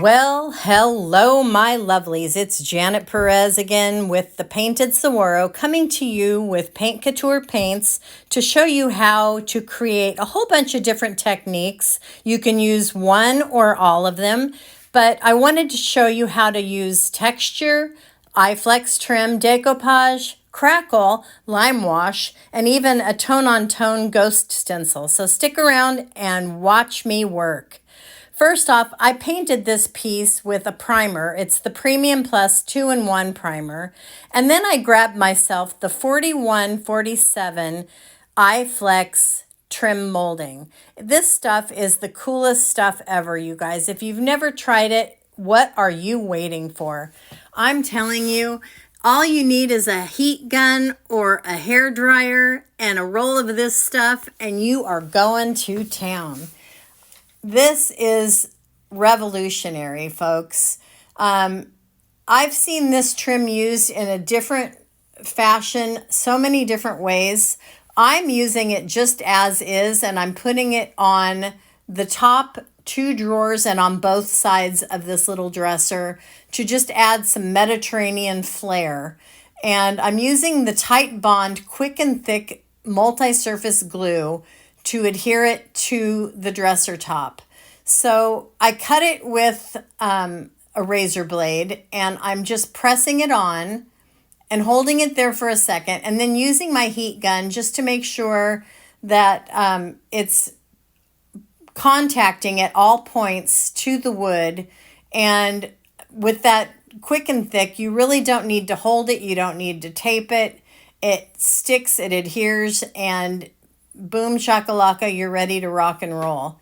Well, hello, my lovelies. It's Janet Perez again with the Painted Saguaro coming to you with Paint Couture Paints to show you how to create a whole bunch of different techniques. You can use one or all of them, but I wanted to show you how to use texture, iFlex trim, decoupage, Crackle, lime wash, and even a tone-on-tone ghost stencil. So stick around and watch me work. First off, I painted this piece with a primer. It's the Premium Plus 2-in-1 primer. And then I grabbed myself the 4147 iFlex trim molding. This stuff is the coolest stuff ever, you guys. If you've never tried it, what are you waiting for? I'm telling you, all you need is a heat gun or a hair dryer and a roll of this stuff, and you are going to town. This is revolutionary, folks. I've seen this trim used in a different fashion, so many different ways. I'm using it just as is, and I'm putting it on the top two drawers and on both sides of this little dresser to just add some Mediterranean flair. And I'm using the Tight Bond Quick and Thick multi-surface glue to adhere it to the dresser top. So I cut it with a razor blade, and I'm just pressing it on and holding it there for a second, and then using my heat gun just to make sure that it's contacting at all points to the wood. And with that Quick and Thick, you really don't need to hold it. You don't need to tape it. It sticks, it adheres, and boom shakalaka, you're ready to rock and roll.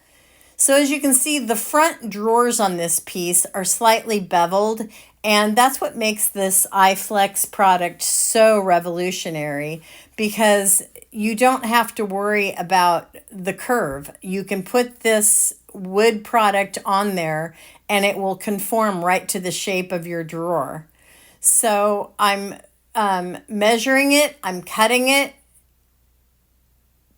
So as you can see, the front drawers on this piece are slightly beveled, and that's what makes this iFlex product so revolutionary, because you don't have to worry about the curve. You can put this wood product on there and it will conform right to the shape of your drawer. So I'm measuring it, I'm cutting it.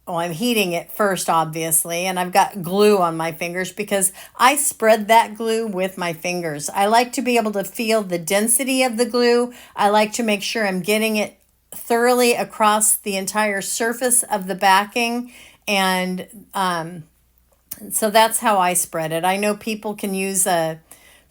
Well, I'm heating it first, obviously, and I've got glue on my fingers because I spread that glue with my fingers. I like to be able to feel the density of the glue. I like to make sure I'm getting it thoroughly across the entire surface of the backing, and so that's how I spread it. I know people can use a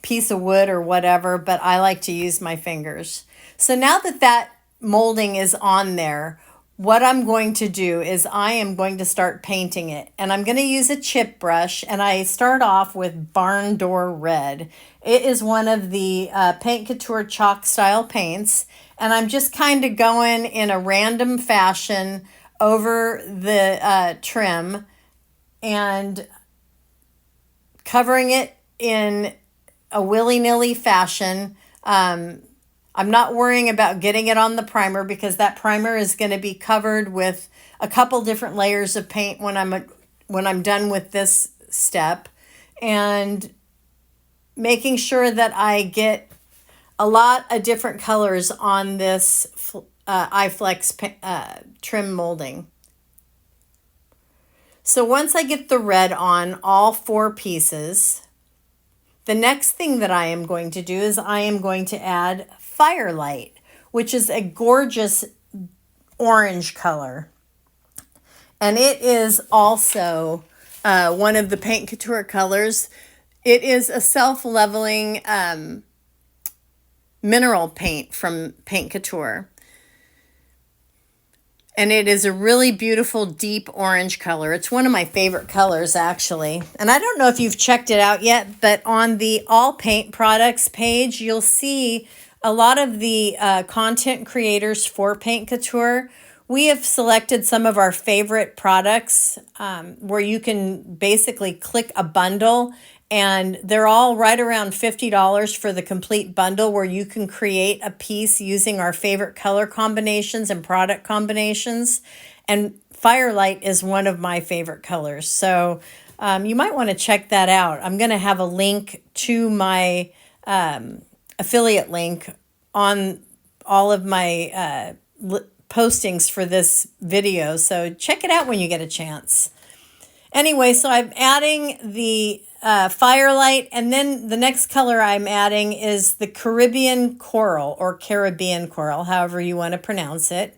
piece of wood or whatever, but I like to use my fingers. So now that that molding is on there, what I'm going to do is I am going to start painting it, and I'm going to use a chip brush, and I start off with Barn Door Red. It is one of the Paint Couture chalk style paints, and I'm just kind of going in a random fashion over the trim and covering it in a willy-nilly fashion. I'm not worrying about getting it on the primer because that primer is going to be covered with a couple different layers of paint when I'm done with this step, and making sure that I get a lot of different colors on this iFlex trim molding. So once I get the red on all four pieces, the next thing that I am going to do is I am going to add Firelight, which is a gorgeous orange color. And it is also one of the Paint Couture colors. It is a self-leveling mineral paint from Paint Couture. And it is a really beautiful deep orange color. It's one of my favorite colors, actually. And I don't know if you've checked it out yet, but on the All Paint Products page, you'll see a lot of the content creators for Paint Couture. We have selected some of our favorite products where you can basically click a bundle, and they're all right around $50 for the complete bundle, where you can create a piece using our favorite color combinations and product combinations. And Firelight is one of my favorite colors. So you might want to check that out. I'm going to have a link to my affiliate link on all of my postings for this video. So check it out when you get a chance. Anyway, so I'm adding the Firelight, and then the next color I'm adding is the Caribbean Coral, or Caribbean Coral, however you want to pronounce it.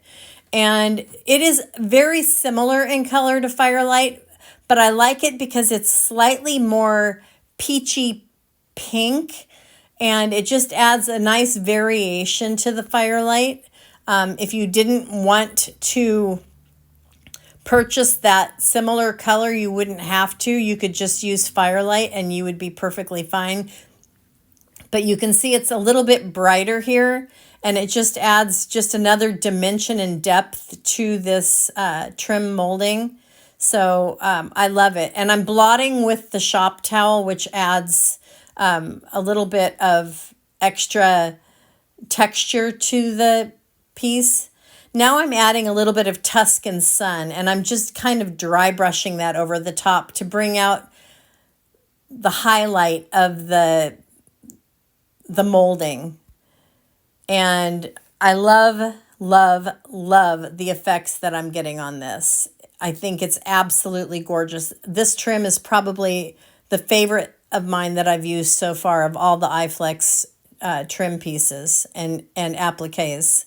And it is very similar in color to Firelight, but I like it because it's slightly more peachy pink, and it just adds a nice variation to the Firelight. If you didn't want to purchase that similar color, you wouldn't have to. You could just use Firelight and you would be perfectly fine. But you can see it's a little bit brighter here, and it just adds just another dimension and depth to this trim molding. So I love it. And I'm blotting with the shop towel, which adds a little bit of extra texture to the piece. Now I'm adding a little bit of Tuscan Sun, and I'm just kind of dry brushing that over the top to bring out the highlight of the molding. And I love, love, love the effects that I'm getting on this. I think it's absolutely gorgeous. This trim is probably the favorite of mine that I've used so far of all the iFlex trim pieces and appliques.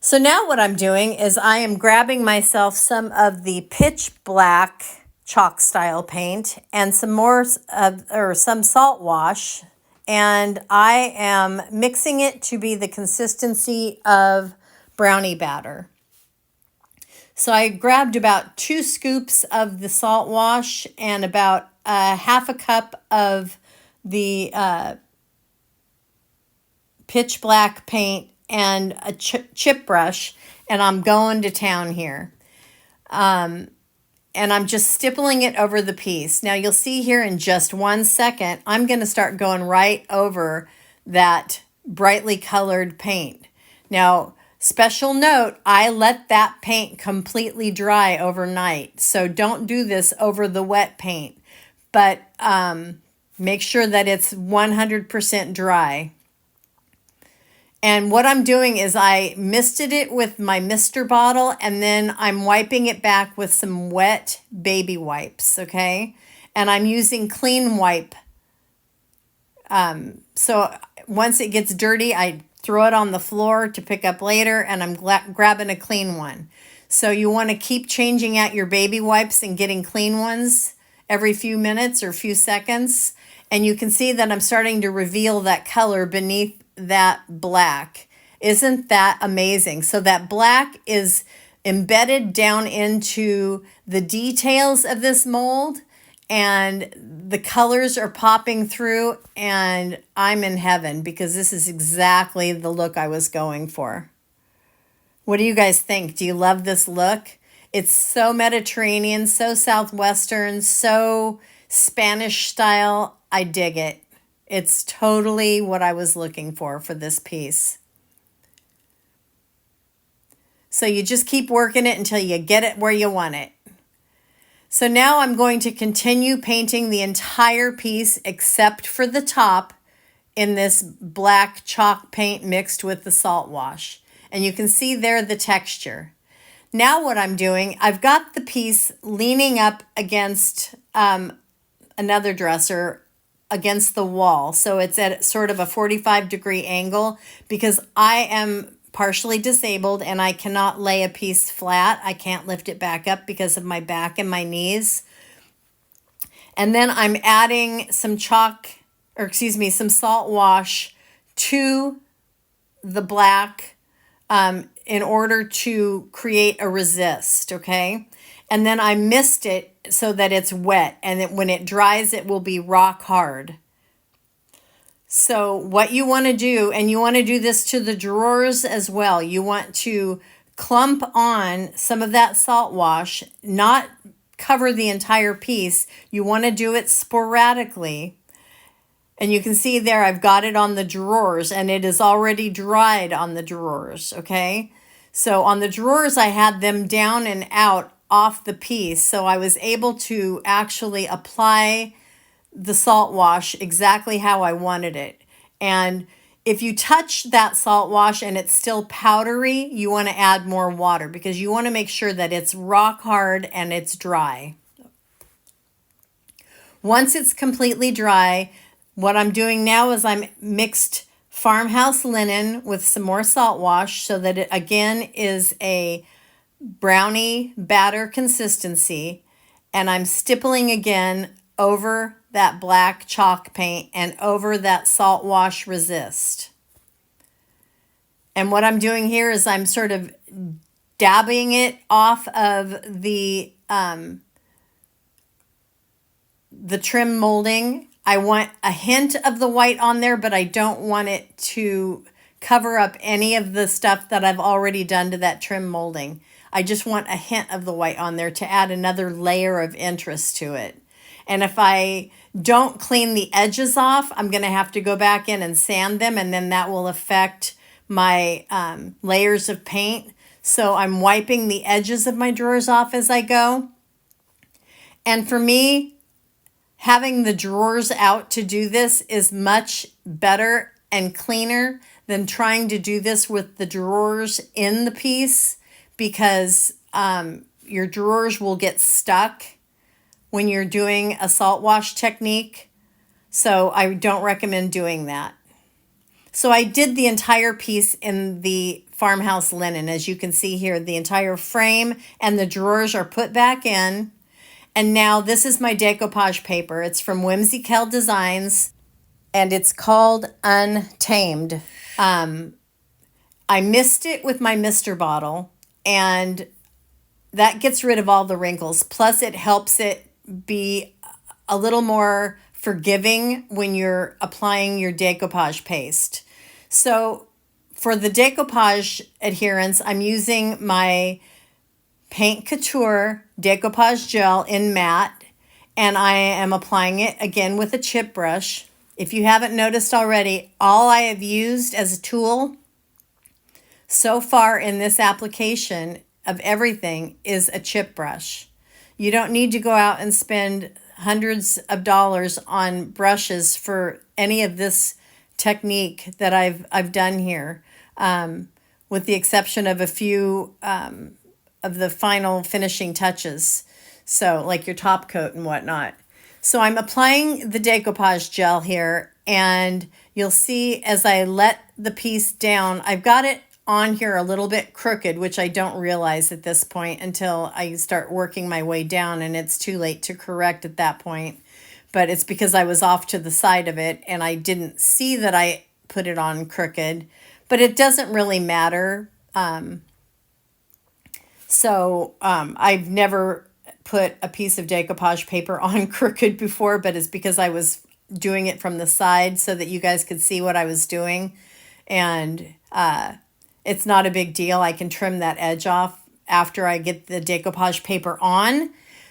So now what I'm doing is I am grabbing myself some of the pitch black chalk style paint and some more some salt wash, and I am mixing it to be the consistency of brownie batter. So I grabbed about 2 scoops of the salt wash and about half a cup of the pitch black paint and a chip brush, and I'm going to town here. And I'm just stippling it over the piece. Now you'll see here in just 1 second, I'm going to start going right over that brightly colored paint. Now, special note, I let that paint completely dry overnight. So don't do this over the wet paint, but make sure that it's 100% dry. And what I'm doing is I misted it with my mister bottle, and then I'm wiping it back with some wet baby wipes, okay? And I'm using clean wipe. So once it gets dirty, I throw it on the floor to pick up later, and I'm grabbing a clean one. So you want to keep changing out your baby wipes and getting clean ones every few minutes or few seconds. And you can see that I'm starting to reveal that color beneath that black. Isn't that amazing? So that black is embedded down into the details of this mold, and the colors are popping through, and I'm in heaven because this is exactly the look I was going for. What do you guys think? Do you love this look? It's so Mediterranean, so southwestern, so Spanish style. I dig it. It's totally what I was looking for this piece. So you just keep working it until you get it where you want it. So now I'm going to continue painting the entire piece except for the top in this black chalk paint mixed with the salt wash. And you can see there the texture. Now what I'm doing, I've got the piece leaning up against another dresser against the wall. So it's at sort of a 45-degree angle because I am partially disabled and I cannot lay a piece flat. I can't lift it back up because of my back and my knees. And then I'm adding some some salt wash to the black in order to create a resist, okay? And then I mist it so that it's wet, and when it dries, it will be rock hard. So what you want to do, and you want to do this to the drawers as well, you want to clump on some of that salt wash, not cover the entire piece. You want to do it sporadically. And you can see there I've got it on the drawers, and it is already dried on the drawers, okay? So on the drawers, I had them down and out off the piece, so I was able to actually apply the salt wash exactly how I wanted it. And if you touch that salt wash and it's still powdery, you want to add more water because you want to make sure that it's rock hard and it's dry. Once it's completely dry, what I'm doing now is I'm mixed Farmhouse linen with some more salt wash so that it again is a brownie batter consistency. And I'm stippling again over that black chalk paint and over that salt wash resist. And what I'm doing here is I'm sort of dabbing it off of the trim molding. I want a hint of the white on there, but I don't want it to cover up any of the stuff that I've already done to that trim molding. I just want a hint of the white on there to add another layer of interest to it. And if I don't clean the edges off, I'm going to have to go back in and sand them, and then that will affect my layers of paint. So I'm wiping the edges of my drawers off as I go. And for me, having the drawers out to do this is much better and cleaner than trying to do this with the drawers in the piece, because your drawers will get stuck when you're doing a salt wash technique. So I don't recommend doing that. So I did the entire piece in the Farmhouse linen. As you can see here, the entire frame and the drawers are put back in. And now this is my decoupage paper. It's from Whimsykel Designs, and it's called Untamed. I mist it with my mister bottle, and that gets rid of all the wrinkles. Plus it helps it be a little more forgiving when you're applying your decoupage paste. So for the decoupage adherence, I'm using my Paint Couture Decoupage Gel in matte, and I am applying it again with a chip brush. If you haven't noticed already, all I have used as a tool so far in this application of everything is a chip brush. You don't need to go out and spend hundreds of dollars on brushes for any of this technique that I've done here, with the exception of a few of the final finishing touches. So like your top coat and whatnot. So I'm applying the decoupage gel here, and you'll see as I let the piece down, I've got it on here a little bit crooked, which I don't realize at this point until I start working my way down, and it's too late to correct at that point. But it's because I was off to the side of it and I didn't see that I put it on crooked, but it doesn't really matter. I've never put a piece of decoupage paper on crooked before, but it's because I was doing it from the side so that you guys could see what I was doing. And it's not a big deal. I can trim that edge off after I get the decoupage paper on.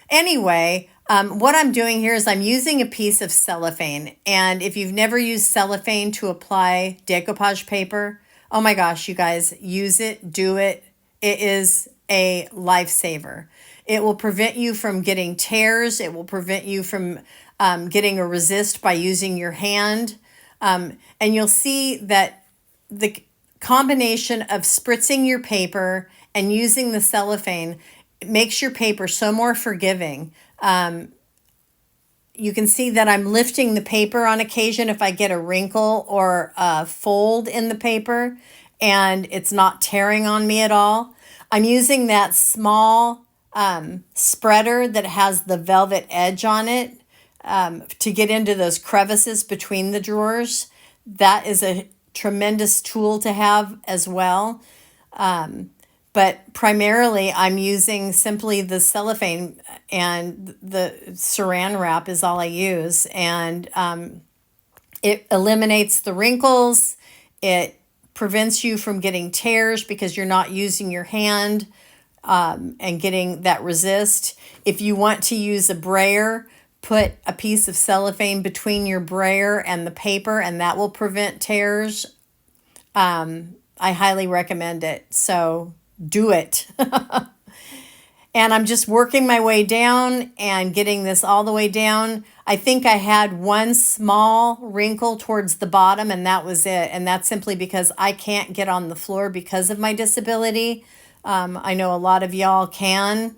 Anyway, what I'm doing here is I'm using a piece of cellophane. And if you've never used cellophane to apply decoupage paper, oh my gosh, you guys, use it, do it. It is a lifesaver. It will prevent you from getting tears. It will prevent you from getting a resist by using your hand. And you'll see that the combination of spritzing your paper and using the cellophane makes your paper so more forgiving. You can see that I'm lifting the paper on occasion if I get a wrinkle or a fold in the paper, and it's not tearing on me at all. I'm using that small spreader that has the velvet edge on it to get into those crevices between the drawers. That is a tremendous tool to have as well. But primarily I'm using simply the cellophane, and the saran wrap is all I use. And it eliminates the wrinkles. It prevents you from getting tears because you're not using your hand and getting that resist. If you want to use a brayer, put a piece of cellophane between your brayer and the paper, and that will prevent tears. I highly recommend it. So do it. And I'm just working my way down and getting this all the way down. I think I had one small wrinkle towards the bottom, and that was it. And that's simply because I can't get on the floor because of my disability. I know a lot of y'all can.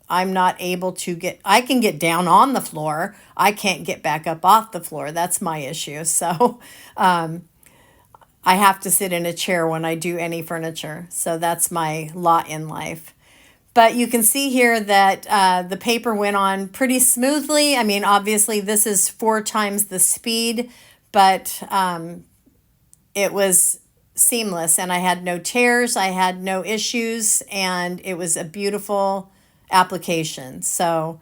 I'm not able to I can get down on the floor. I can't get back up off the floor. That's my issue. So I have to sit in a chair when I do any furniture. So that's my lot in life. But you can see here that the paper went on pretty smoothly. I mean, obviously this is 4 times the speed, but it was seamless and I had no tears, I had no issues, and it was a beautiful application. So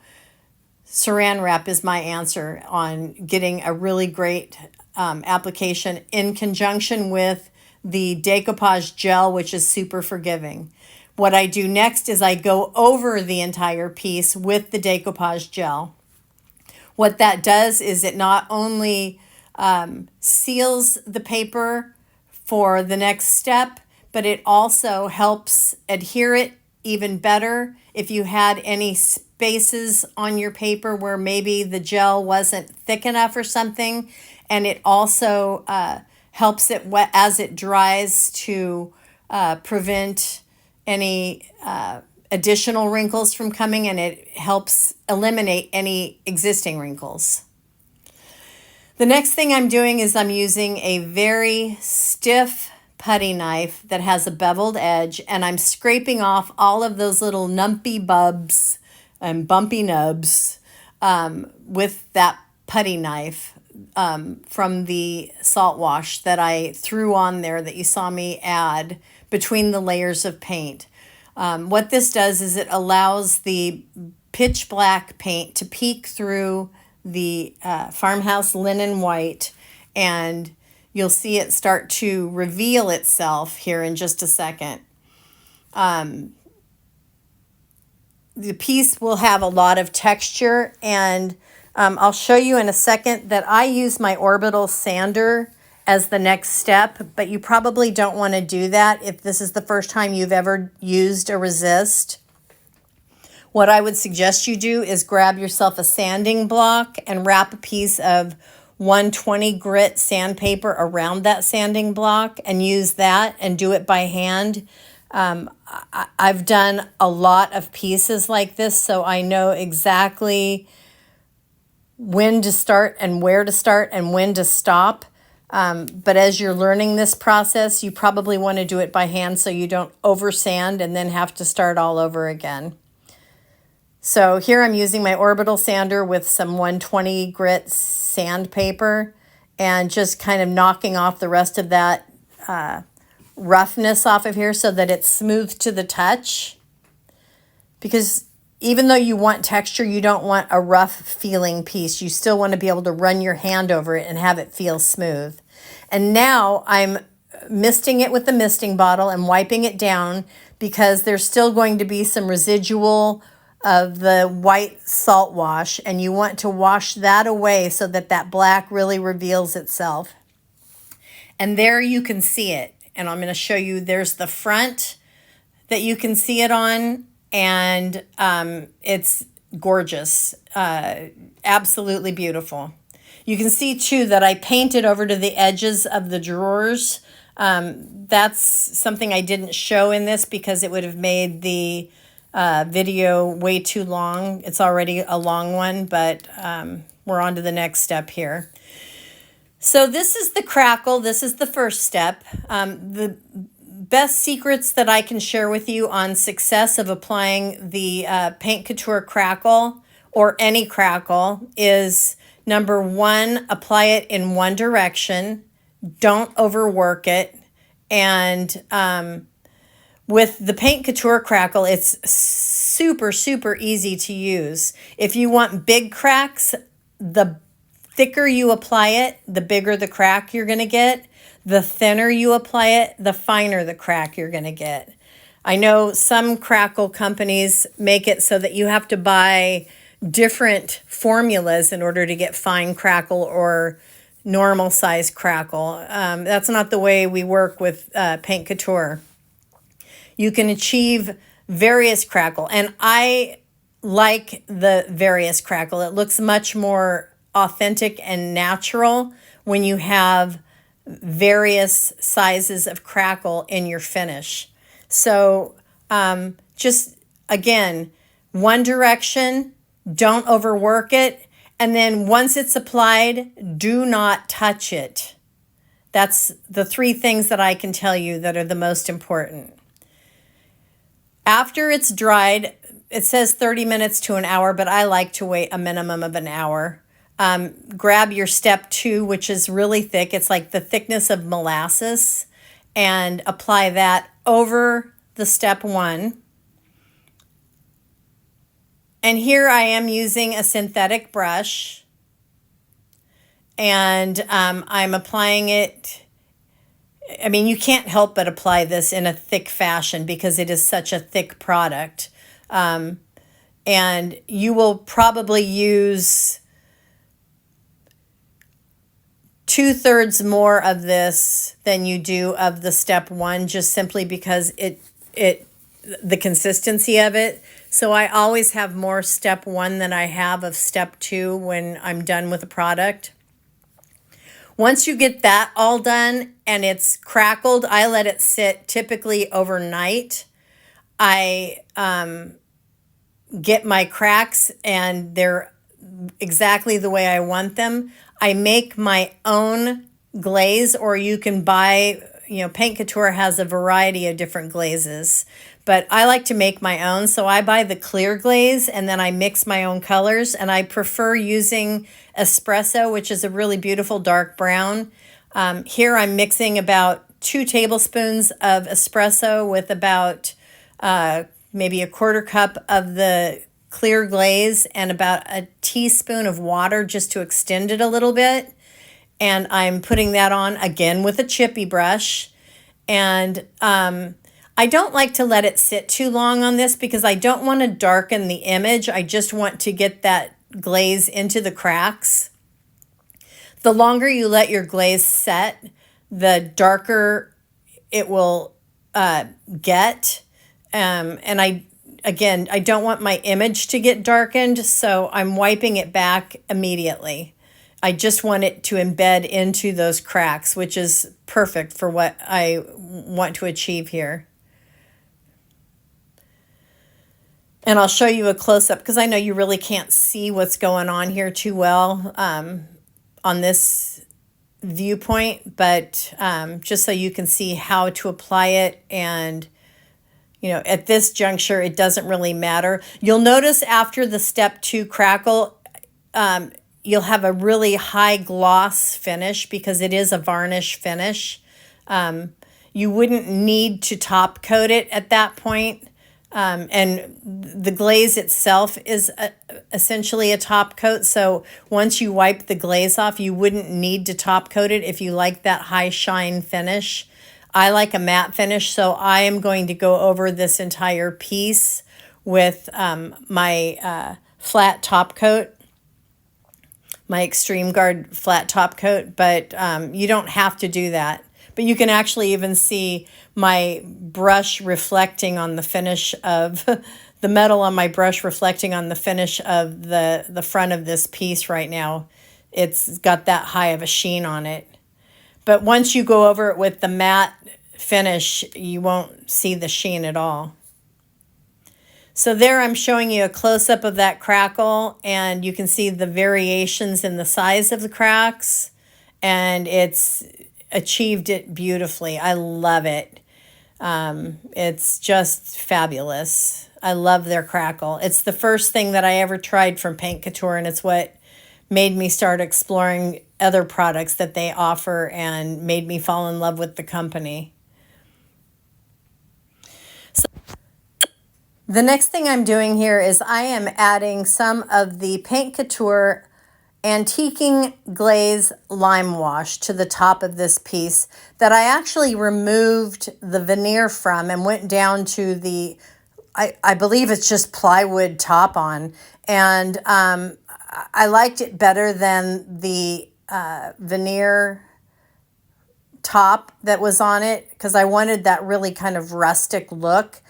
Saran wrap is my answer on getting a really great application in conjunction with the Decoupage gel, which is super forgiving. What I do next is I go over the entire piece with the Decoupage gel. What that does is it not only seals the paper for the next step, but it also helps adhere it even better if you had any spaces on your paper where maybe the gel wasn't thick enough or something. And it also helps it wet as it dries to prevent any additional wrinkles from coming, and it helps eliminate any existing wrinkles. The next thing I'm doing is I'm using a very stiff putty knife that has a beveled edge, and I'm scraping off all of those little numpy bubs and bumpy nubs with that putty knife from the salt wash that I threw on there that you saw me add between the layers of paint. What this does is it allows the pitch black paint to peek through the Farmhouse linen white, and you'll see it start to reveal itself here in just a second. The piece will have a lot of texture, and I'll show you in a second that I use my orbital sander as the next step, but you probably don't want to do that if this is the first time you've ever used a resist. What I would suggest you do is grab yourself a sanding block and wrap a piece of 120 grit sandpaper around that sanding block and use that and do it by hand. I've done a lot of pieces like this, so I know exactly when to start and where to start and when to stop. But as you're learning this process, you probably want to do it by hand so you don't over sand and then have to start all over again. So here I'm using my orbital sander with some 120 grit sandpaper and just kind of knocking off the rest of that roughness off of here so that it's smooth to the touch. Because even though you want texture, you don't want a rough feeling piece. You still want to be able to run your hand over it and have it feel smooth. And now I'm misting it with the misting bottle and wiping it down because there's still going to be some residual of the white salt wash, and you want to wash that away so that that black really reveals itself. And there you can see it. And I'm going to show you, there's the front that you can see it on, and it's gorgeous, absolutely beautiful. You can see too that I painted over to the edges of the drawers. That's something I didn't show in this because it would have made the video way too long. It's already a long one, but we're on to the next step here. So this is the Crackle. This is the first step. The best secrets that I can share with you on success of applying the Paint Couture Crackle or any Crackle is, number one, apply it in one direction. Don't overwork it. And with the Paint Couture Crackle, it's super, super easy to use. If you want big cracks, the thicker you apply it, the bigger the crack you're going to get. The thinner you apply it, the finer the crack you're going to get. I know some Crackle companies make it so that you have to buy different formulas in order to get fine Crackle or normal size Crackle. That's not the way we work with Paint Couture. You can achieve various Crackle, and I like the various Crackle. It looks much more authentic and natural when you have various sizes of Crackle in your finish. So just again, one direction, don't overwork it, and then once it's applied, do not touch it. That's the 3 things that I can tell you that are the most important. After it's dried, it says 30 minutes to an hour, but I like to wait a minimum of an hour. Grab your step 2, which is really thick. It's like the thickness of molasses, and apply that over the step 1. And here I am using a synthetic brush, and I'm applying it. I mean, you can't help but apply this in a thick fashion because it is such a thick product. And you will probably use 2/3 more of this than you do of the step 1, just simply because the consistency of it. So I always have more step 1 than I have of step 2 when I'm done with a product. Once you get that all done and it's crackled, I let it sit typically overnight. I get my cracks and they're exactly the way I want them. I make my own glaze, or you can buy, Paint Couture has a variety of different glazes, but I like to make my own. So I buy the clear glaze and then I mix my own colors, and I prefer using Espresso, which is a really beautiful dark brown. Here I'm mixing about 2 tablespoons of espresso with about maybe a 1/4 cup of the clear glaze and about a teaspoon of water just to extend it a little bit. And I'm putting that on again with a chippy brush. And I don't like to let it sit too long on this because I don't want to darken the image. I just want to get that glaze into the cracks. The longer you let your glaze set, the darker it will get. And I don't want my image to get darkened, so I'm wiping it back immediately. I just want it to embed into those cracks, which is perfect for what I want to achieve here. And I'll show you a close-up because I know you really can't see what's going on here too well on this viewpoint, but just so you can see how to apply it. And at this juncture, it doesn't really matter. You'll notice after the step 2 crackle, you'll have a really high gloss finish because it is a varnish finish. You wouldn't need to top coat it at that point. And the glaze itself is essentially a top coat. So once you wipe the glaze off, you wouldn't need to top coat it if you like that high shine finish. I like a matte finish, so I am going to go over this entire piece with my flat top coat, my Extreme Guard flat top coat, but you don't have to do that. But you can actually even see my brush reflecting on the finish of the metal on my brush reflecting on the finish of the front of this piece right now. It's got that high of a sheen on it. But once you go over it with the matte finish, you won't see the sheen at all. So there I'm showing you a close-up of that crackle, and you can see the variations in the size of the cracks, and it's achieved it beautifully. I love it. It's just fabulous. I love their crackle. It's the first thing that I ever tried from Paint Couture, and it's what made me start exploring other products that they offer and made me fall in love with the company. So the next thing I'm doing here is I am adding some of the Paint Couture Antiquing Glaze Lime Wash to the top of this piece that I actually removed the veneer from and went down to the, I believe it's just plywood top on. And I liked it better than the veneer top that was on it because I wanted that really kind of rustic look.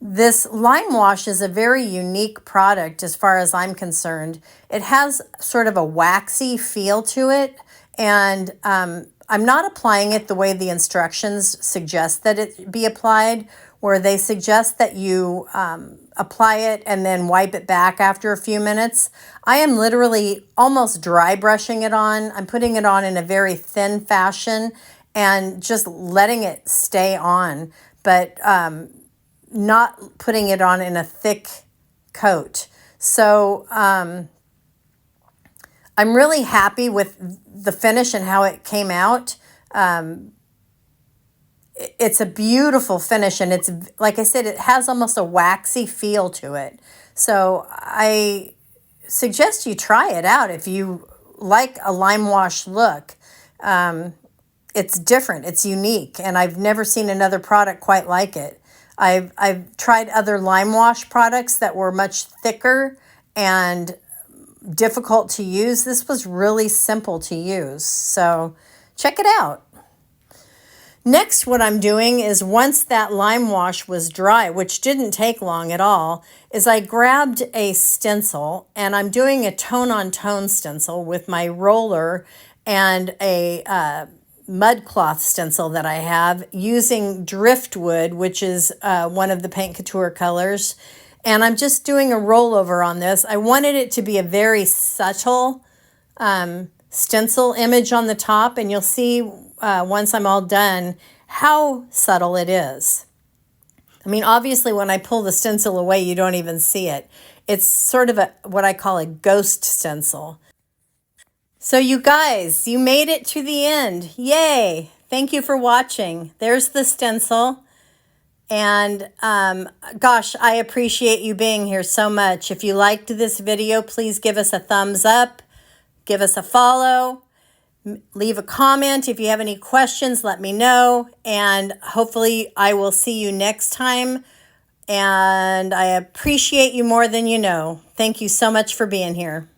This lime wash is a very unique product as far as I'm concerned. It has sort of a waxy feel to it, and I'm not applying it the way the instructions suggest that it be applied, where they suggest that you apply it and then wipe it back after a few minutes. I am literally almost dry brushing it on. I'm putting it on in a very thin fashion and just letting it stay on, but not putting it on in a thick coat. So I'm really happy with the finish and how it came out. It's a beautiful finish, and it's, like I said, it has almost a waxy feel to it. So I suggest you try it out if you like a lime wash look. It's different, it's unique, and I've never seen another product quite like it. I've tried other lime wash products that were much thicker and difficult to use. This was really simple to use, so check it out. Next, what I'm doing is, once that lime wash was dry, which didn't take long at all, is I grabbed a stencil, and I'm doing a tone-on-tone stencil with my roller and a mud cloth stencil that I have, using Driftwood, which is one of the Paint Couture colors. And I'm just doing a rollover on this. I wanted it to be a very subtle stencil image on the top, and you'll see once I'm all done how subtle it is. I mean, obviously when I pull the stencil away, you don't even see it. It's sort of what I call a ghost stencil. So you guys, you made it to the end. Yay! Thank you for watching. There's the stencil. And gosh, I appreciate you being here so much. If you liked this video, please give us a thumbs up, give us a follow, leave a comment. If you have any questions, let me know. And hopefully I will see you next time. And I appreciate you more than you know. Thank you so much for being here.